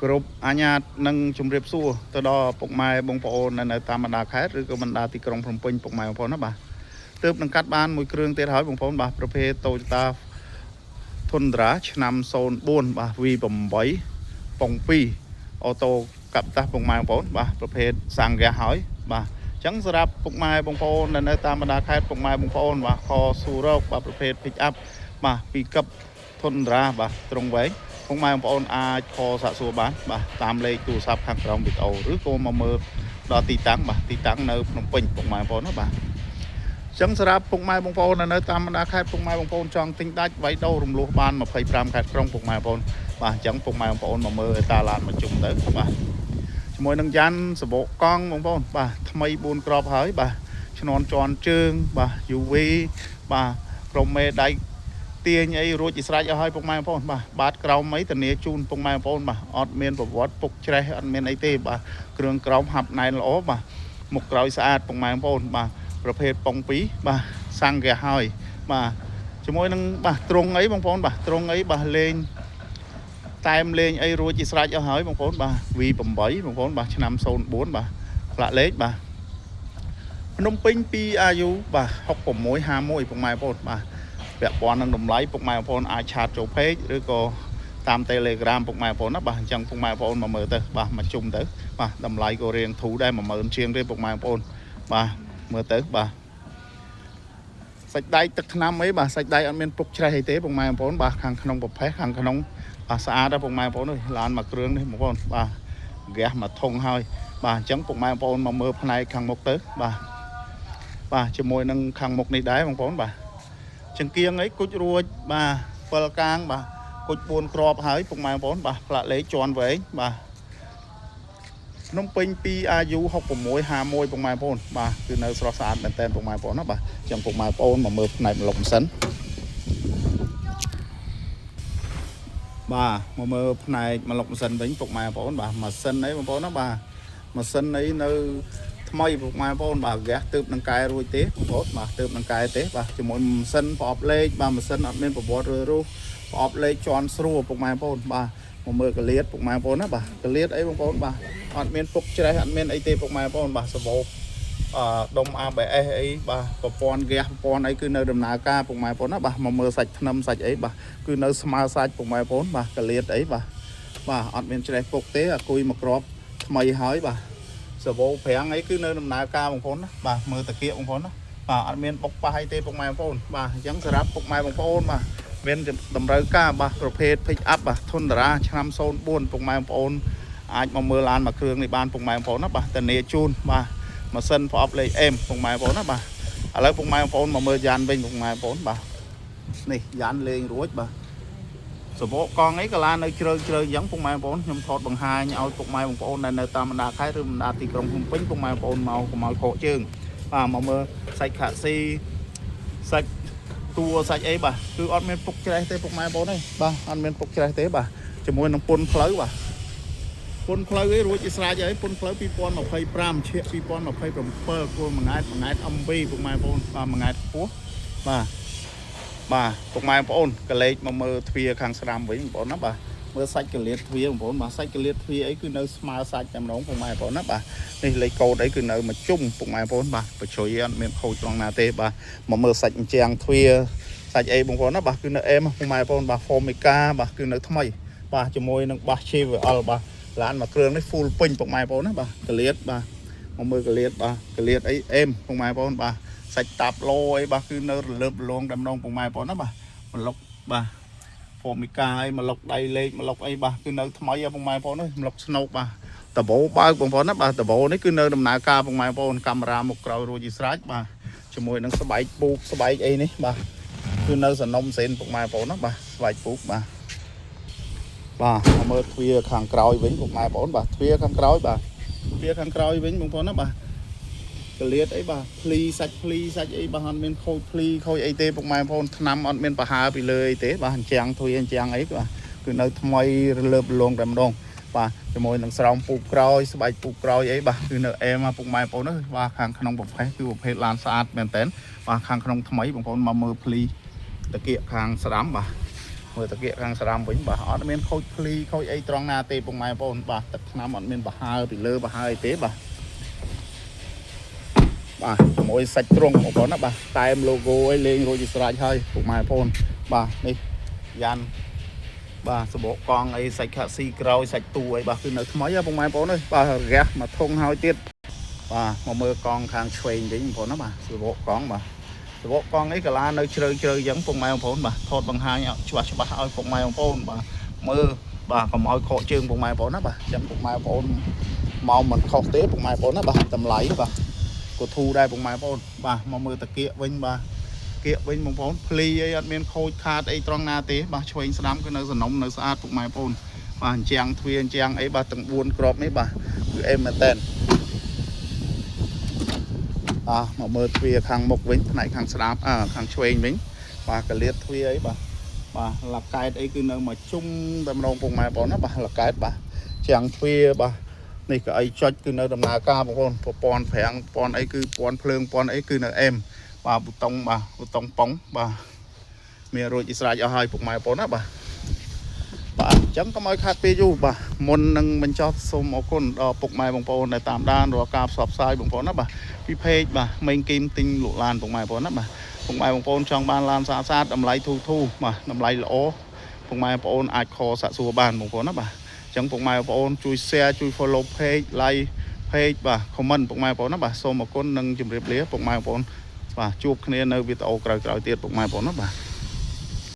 គ្រប់អាញាតនឹងជម្រាបសួរទៅដល់ពុកម៉ែបងប្អូននៅតាមបណ្ដាខេត្តឬក៏បណ្ដាទីក្រុងភ្នំពេញពុកម៉ែបងប្អូនណាបាទទើបនឹងកាត់បានមួយគ្រឿងទៀតហើយបងប្អូនបាទប្រភេទ Toyota Tundra ឆ្នាំ04បាទ V8 ប៉ុង2អូតូកាប់តាស់ពុកម៉ែបងប្អូនបាទប្រភេទសាំងហ្គាសហើយបាទអញ្ចឹងសម្រាប់ពុកម៉ែបងប្អូននៅតាមបណ្ដាខេត្តពុកម៉ែបងប្អូនបាទខស៊ូរ៉ូកបាទប្រភេទ pick up បាទពីកឹប Tundra បាទត្រង់វែងពុកម៉ែបងប្អូនអាចខលសាកសួរបានបាទតាមលេខទូរស័ព្ទខាងក្រោមវីដេអូឬក៏មកមើលដល់ទីតាំងបាទទីតាំងនៅភ្នំពេញពុកម៉ែបងប្អូនណាបាទចឹងសម្រាប់ពុកម៉ែបងប្អូននៅតាមបណ្ដាខេត្តពុកម៉ែបងប្អូនចង់ទិញដាច់វាយដោរំលោះបាន25ខេត្តក្រុងពុកម៉ែបងប្អូនបាទអញ្ចឹងពុកម៉ែបងប្អូនមកមើលអេតាឡានមកជុំទៅបាទជាមួយនឹងយ៉ាន់សបកកង់បងប្អូនបាទថ្មី4គ្រាប់ហើយបាទឈ្នន់ជន់ជើងបាទ UV បាទក្រុមមេដៃទាញអីរួចស្រេចអស់ហើយពុកម៉ែបងប្អូនបាទបាតក្រោមអីធានាជូនពុកម៉ែបងប្អូនបាទអត់មានប្រវត្តិពុកច្រេះអត់មានអីទេបាទគ្រឿងក្រោមហាប់ណែនល្អបាទមុខក្រោយស្អាតពុកម៉ែបងប្អូនបាទប្រភេទប៉ុង2បាទសាំងហ្គាសហើយបាទជាមួយនឹងបាទត្រង់អីបងប្អូនបាទត្រង់អីបាទលេងតែមលេងអីរួចជាស្រេចអស់ហើយបងប្អូនបាទ V8 បងប្អូនបាទឆ្នាំ04បាទផ្លាកលេខបាទភ្នំពេញ2 RU បាទ6651ពុកម៉ែបងប្អូនបាទពាក់ព័ន្ធនឹងតម្លៃពុកម៉ែបងប្អូនអាចឆាតចូល page ឬក៏តាម Telegram ពុកម៉ែបងប្អូនណាបាទអញ្ចឹងពុកម៉ែបងប្អូនមកមើលទៅបាទមកជុំទៅបាទតម្លៃក៏រៀងធូរដែរ 10000 ជាងទេពុកម៉ែបងប្អូនបាទមើលទៅបាទសាច់ដៃទឹកថ្នាំអីបាទសាច់ដៃអត់មានពុកច្រេះអីទេពុកម៉ែបងប្អូនបាទខាងក្នុងប្រភេទខាងក្នុងបាទស្អាតដែរពុកម៉ែបងប្អូនឡានមួយគ្រឿងនេះបងប្អូនបាទហ្គាសមួយធុងហើយបាទអញ្ចឹងពុកម៉ែបងប្អូនមកមើលផ្នែកខាងមុខទៅបាទជាមួយនឹងខាងមុខនេះដែរបងប្អូនបាទចង្គៀងអីគុជរួចបាទ7កាងបាទគុជ4គ្រាប់ហើយពុកម៉ែបងប្អូនបាទផ្លាកលេខជាន់វែងបាទភ្នំពេញ2 RU 6651ពុកម៉ែបងប្អូនបាទគឺនៅស្រស់ស្អាតមែនតើពុកម៉ែបងប្អូនណាបាទអញ្ចឹងពុកម៉ែបងប្អូនមកមើលផ្នែកម្លប់ម៉ាស៊ីនបាទមកមើលផ្នែកម្លប់ម៉ាស៊ីនវិញពុកម៉ែបងប្អូនបាទម៉ាស៊ីនអីបងប្អូនណាបាទម៉ាស៊ីនអីនៅថ្មីពុកម៉ែបងប្អូនបាទហ្គាសទើបនឹងកែរួចទេបងប្អូនបាទទើបនឹងកែទេបាទជាមួយម៉ាស៊ីនប្រអប់លេខបាទម៉ាស៊ីនអត់មានប្រវត្តិរើសរុះប្រអប់លេខជាន់ស្រួលពុកម៉ែបងប្អូនបាទមកមើលកលៀតពុកម៉ែបងប្អូនណាបាទកលៀតអីបងប្អូនបាទអត់មានពុកច្រេះអត់មានអីទេពុកម៉ែបងប្អូនបាទសបោដុំ ABS អីបាទប្រព័ន្ធហ្គាសប្រព័ន្ធអីគឺនៅដំណើរការពុកម៉ែបងប្អូនណាបាទមកមើលសាច់ធ្នឹមសាច់អីបាទគឺនៅស្មើសាច់ពុកម៉ែបងប្អូនបាទកលៀតអីបាទអត់មានច្រេះពុកទេអាគុយមកគ្រាប់ថ្មីហើយបាទសវោប្រាំងអីគឺនៅដំណើរការបងប្អូនណាបាទមើលតាគៀកបងប្អូនណាបាទអត់មានបុកប៉ះអីទេពុកម៉ែបងប្អូនបាទអញ្ចឹងសម្រាប់ពុកម៉ែបងប្អូនបាទមានតម្រូវការបាទប្រភេទ pick up បាទ Tundra ឆ្នាំ04ពុកម៉ែបងប្អូនអាចមកមើលឡានមួយគ្រឿងនេះបានពុកម៉ែបងប្អូនណាបាទធានាជូនបាទម៉ាស៊ីនប្រអប់លេខ M ពុកម៉ែបងប្អូនណាបាទឥឡូវពុកម៉ែបងប្អូនមកមើលយ៉ានវិញពុកម៉ែបងប្អូនបាទនេះយ៉ានលេងរួចបាទសបកកង់អីកាឡានៅជ្រៅអញ្ចឹងពុកម៉ែបងប្អូនខ្ញុំថតបង្ហាញឲ្យពុកម៉ែបងប្អូននៅតាមបណ្ដាខេត្តឬបណ្ដាទីក្រុងភ្នំពេញពុកម៉ែបងប្អូនមកកុំឲ្យខកជើងបាទមកមើលសាច់ខាក់ស៊ីសាច់តួសាច់អីបាទគឺអត់មានពុកច្រេះទេពុកម៉ែបងប្អូនទេបាទអត់មានពុកច្រេះទេបាទជាមួយនឹងពុនផ្លូវបាទពុនផ្លូវអីរួចជាស្រេចហើយពុនផ្លូវ2025ឈៀក2027គួរមួយង៉ែតអំពីពុកម៉ែបងប្អូនបាទមួយង៉ែតខ្ពស់បាទពុកម៉ែបងប្អូនកលេចមកមើលទ្វារខាងស្ដាំវិញបងប្អូនណាបាទមើលសាច់កលៀតទ្វារបងប្អូនបាទសាច់កលៀតទ្វារអីគឺនៅស្មើសាច់តែម្ដងពុកម៉ែបងប្អូនណាបាទនេះលេខកូដអីគឺនៅមួយជុំពុកម៉ែបងប្អូនបាទបញ្ជ្រុយអត់មានខូចត្រង់ណាទេបាទមកមើលសាច់អញ្ចាំងទ្វារសាច់អីបងប្អូនណាបាទគឺនៅអេមពុកម៉ែបងប្អូនបាទ Formica បាទគឺនៅថ្មីបាទជាមួយនឹងបាស CVL បាទឡានមួយគ្រឿងនេះ full ពេញពុកម៉ែបងប្អូនណាបាទកលៀតបាទមកមើលកលៀតបាទកលៀតអីអេមពុកម៉ែបងប្អូនបាទសាច់តាប់ឡូអីបាទគឺនៅរលើបរលងតែម្ដងពុកម៉ែបងប្អូនណាបាទប្លុកបាទ Formica អីមកលុកដៃលេខមកលុកអីបាទគឺនៅថ្មីពុកម៉ែបងប្អូននេះមកលុកស្នូកបាទដបោបើកបងប្អូនណាបាទដបោនេះគឺនៅដំណើរការពុកម៉ែបងប្អូនកាមេរ៉ាមុខក្រោយរួចជាស្រេចបាទជាមួយនឹងស្បែកពូកស្បែកអីនេះបាទគឺនៅសនំសេនពុកម៉ែបងប្អូនណាបាទស្បែកពូកបាទមកមើលទ្វារខាងក្រោយវិញពុកម៉ែបងប្អូនបាទទ្វារខាងក្រោយបាទទ្វារខាងក្រោយវិញបងប្អូនណាបាទកលៀតអីបាទភ្លីសាច់អីបាទអត់មានខូចភ្លីខូចអីទេពុកម៉ែបងប្អូនថ្នាំអត់មានប្រហើពីលើអីទេបាទអញ្ចាំងទ្វារអញ្ចាំងអីបាទគឺនៅថ្មីរលើបរលងតែម្ដងបាទជាមួយនឹងស្រោមពូកក្រោយស្បែកពូកក្រោយអីបាទគឺនៅអេមពុកម៉ែបងប្អូននេះបាទខាងក្នុងប្រភេទគឺប្រភេទឡានស្អាតមែនតើបាទខាងក្នុងថ្មីបងប្អូនមកមើលភ្លីតាគៀកខាងស្ដាំបាទ មើលតាគៀកខាងស្រាមវិញបាទអត់មានខូចភ្លីខូចអីត្រង់ណាទេពុកម៉ែបងប្អូនបាទទឹកថ្នាំអត់មានបហើពីលើបហើទេបាទបាទជាមួយសាច់ទ្រង់បងប្អូនណាបាទតែម logo អីលេងរួចស្រេចហើយពុកម៉ែបងប្អូនបាទនេះយ៉ាន់បាទសបកកង់អីសាច់ខាក់ស៊ីក្រោយសាច់ទូអីបាទគឺនៅថ្មីហ៎ពុកម៉ែបងប្អូនអើយបាទរះមកធុងហើយទៀតបាទមកមើលកង់ខាងឆ្វេងវិញបងប្អូនណាបាទសបកកង់បាទសបកកង់អីកាឡានៅជ្រៅជ្រៅអញ្ចឹងពុកម៉ែបងប្អូនបាទថតបង្ហាញច្បាស់ឲ្យពុកម៉ែបងប្អូនបាទមើលបាទកុំឲ្យខកជើងពុកម៉ែបងប្អូនណាបាទអញ្ចឹងពុកម៉ែបងប្អូនមកមិនខុសទេពុកម៉ែបងប្អូនណាបាទតម្លៃបាទក៏ធូរដែរពុកម៉ែបងប្អូនបាទមកមើលតាគៀកវិញបាទគៀកវិញបងប្អូនភ្លីអីអត់មានខូចខាតអីត្រង់ណាទេបាទឆ្វេងស្ដាំគឺនៅសំណុំនៅស្អាតពុកម៉ែបងប្អូនបាទអញ្ចាំងទ្វារអញ្ចាំងអីបាទទាំង4គ្រាប់នេះបាទគឺអេមមែនតើមកមើលទ្វារខាងមុខវិញផ្នែកខាងស្ដាំខាងឆ្វេងវិញបាទកលៀតទ្វារអីបាទលកែតអីគឺនៅមកជុំតែម្ដងពុកម៉ែបងប្អូនណាបាទលកែតបាទចាំងទ្វារបាទនេះក៏អីចុចគឺនៅដំណើរការបងប្អូនប្រព័ន្ធប្រាំងប្រព័ន្ធអីគឺប្រព័ន្ធភ្លើងប្រព័ន្ធអីគឺនៅអេមបាទប៊ូតុងប៉ុងបាទមានរួចស្រេចអស់ហើយពុកម៉ែបងប្អូនណាបាទអញ្ចឹងកុំឲ្យខាត់ពេលយូរបាទមុននឹងបញ្ចប់សូមអរគុណដល់ពុកម៉ែបងប្អូនដែលតាមដានរាល់ការផ្សព្វផ្សាយបងប្អូនណាបាទពីเพจបាទមេងគីមទិញលក់ឡានពុកម៉ែបងប្អូនណាបាទពុកម៉ែបងប្អូនចង់បានឡានស្អាតតម្លៃធូរបាទតម្លៃល្អពុកម៉ែបងប្អូនអាចខលសាក់សួរបានបងប្អូនណាបាទអញ្ចឹងពុកម៉ែបងប្អូនជួយ share ជួយ follow page like page បាទ comment ពុកម៉ែបងប្អូនណាបាទសូមអរគុណនិងជម្រាបលាពុកម៉ែបងប្អូនបាទជួបគ្នានៅវីដេអូក្រោយៗទៀតពុកម៉ែបងប្អូនណាបាទ